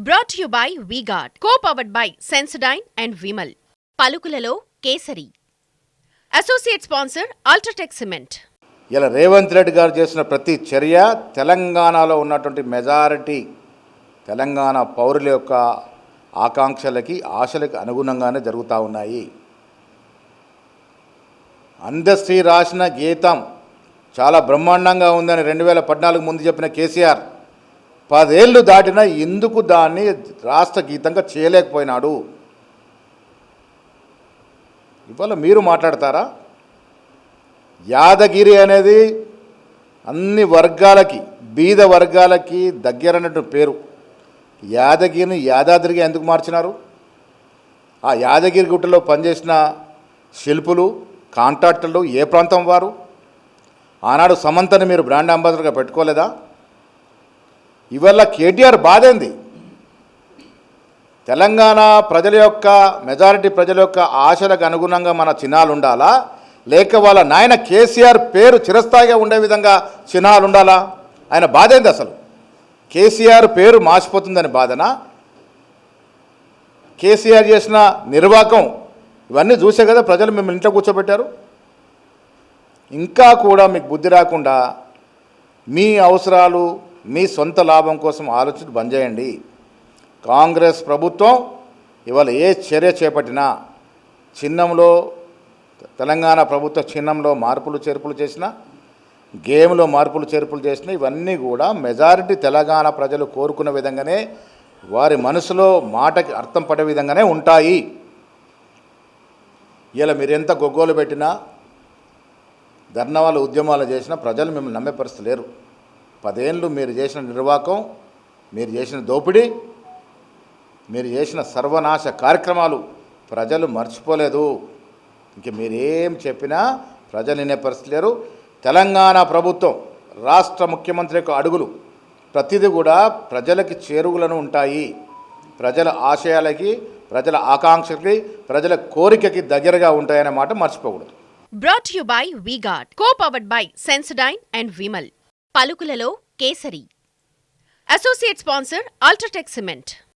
Brought to you by V-Guard, co-powered by Sensodyne and Vimal. పలుకులలో Kesari. Associate sponsor UltraTech cement. ఇలా రేవంత్ రెడ్డి గారు చేసిన ప్రతి చర్య తెలంగాణలో ఉన్నటువంటి మెజారిటీ తెలంగాణ పౌరుల యొక్క ఆకాంక్షలకి ఆశలకి అనుగుణంగానే జరుగుతూ ఉన్నాయి. అందశ్రీ రాసిన గీతం చాలా బ్రహ్మాండంగా ఉందని 2014 ముందు చెప్పిన కేసీఆర్ 10 ఏళ్ళు దాటినా ఎందుకు దాన్ని రాష్ట్ర గీతంగా చేయలేకపోయినాడు? ఇవాళ మీరు మాట్లాడతారా? యాదగిరి అనేది అన్ని వర్గాలకి, బీద వర్గాలకి దగ్గరన్నట్టు పేరు. యాదగిరిని యాదాద్రిగా ఎందుకు మార్చినారు? ఆ యాదగిరి గుట్టలో పనిచేసిన శిల్పులు, కాంట్రాక్టర్లు ఏ ప్రాంతం వారు? ఆనాడు సమంతని మీరు బ్రాండ్ అంబాసిడర్గా పెట్టుకోలేదా? ఇవల్ల కేటీఆర్ బాధేంది? తెలంగాణ ప్రజల యొక్క మెజారిటీ ప్రజల యొక్క ఆశలకు అనుగుణంగా మన చిహ్నాలు ఉండాలా, లేక వాళ్ళ నాయన కేసీఆర్ పేరు చిరస్థాయిగా ఉండే విధంగా చిహ్నాలు ఉండాలా? ఆయన బాధేంది అసలు? కేసీఆర్ పేరు మార్చిపోతుందని బాధనా? కేసీఆర్ చేసిన నిర్వాకం ఇవన్నీ చూసే కదా ప్రజలు మిమ్మల్ని ఇంట్లో కూర్చోబెట్టారు. ఇంకా కూడా మీకు బుద్ధి రాకుండా మీ అవసరాలు, మీ సొంత లాభం కోసం ఆలోచన బంద్ చేయండి. కాంగ్రెస్ ప్రభుత్వం ఇవాళ ఏ చర్య చేపట్టినా, చిహ్నంలో తెలంగాణ ప్రభుత్వ చిహ్నంలో మార్పులు చేర్పులు చేసినా, గేమ్లో మార్పులు చేర్పులు చేసినా, ఇవన్నీ కూడా మెజారిటీ తెలంగాణ ప్రజలు కోరుకున్న విధంగానే, వారి మనసులో మాటకి అర్థం పడే విధంగానే ఉంటాయి. ఇలా మీరు ఎంత గొగ్గోలు పెట్టినా, ధర్నాలు ఉద్యమాలు చేసినా ప్రజలు మిమ్మల్ని నమ్మే పరిస్థితి లేరు. 10 ఏళ్ళు మీరు చేసిన నిర్వాకం, మీరు చేసిన దోపిడీ, మీరు చేసిన సర్వనాశ కార్యక్రమాలు ప్రజలు మర్చిపోలేదు. ఇంక మీరేం చెప్పినా ప్రజలు వినే పరిస్థితి లేరు. తెలంగాణ ప్రభుత్వం, రాష్ట్ర ముఖ్యమంత్రి యొక్క అడుగులు ప్రతిదీ కూడా ప్రజలకి చేరువలను ఉంటాయి. ప్రజల ఆశయాలకి, ప్రజల ఆకాంక్షలకి, ప్రజల కోరికకి దగ్గరగా ఉంటాయనే మాట మర్చిపోకూడదు. Brought to you by V-Guard, co-powered by Sensodyne and Vimal. పలుకులలో Kesari. Associate sponsor UltraTech cement.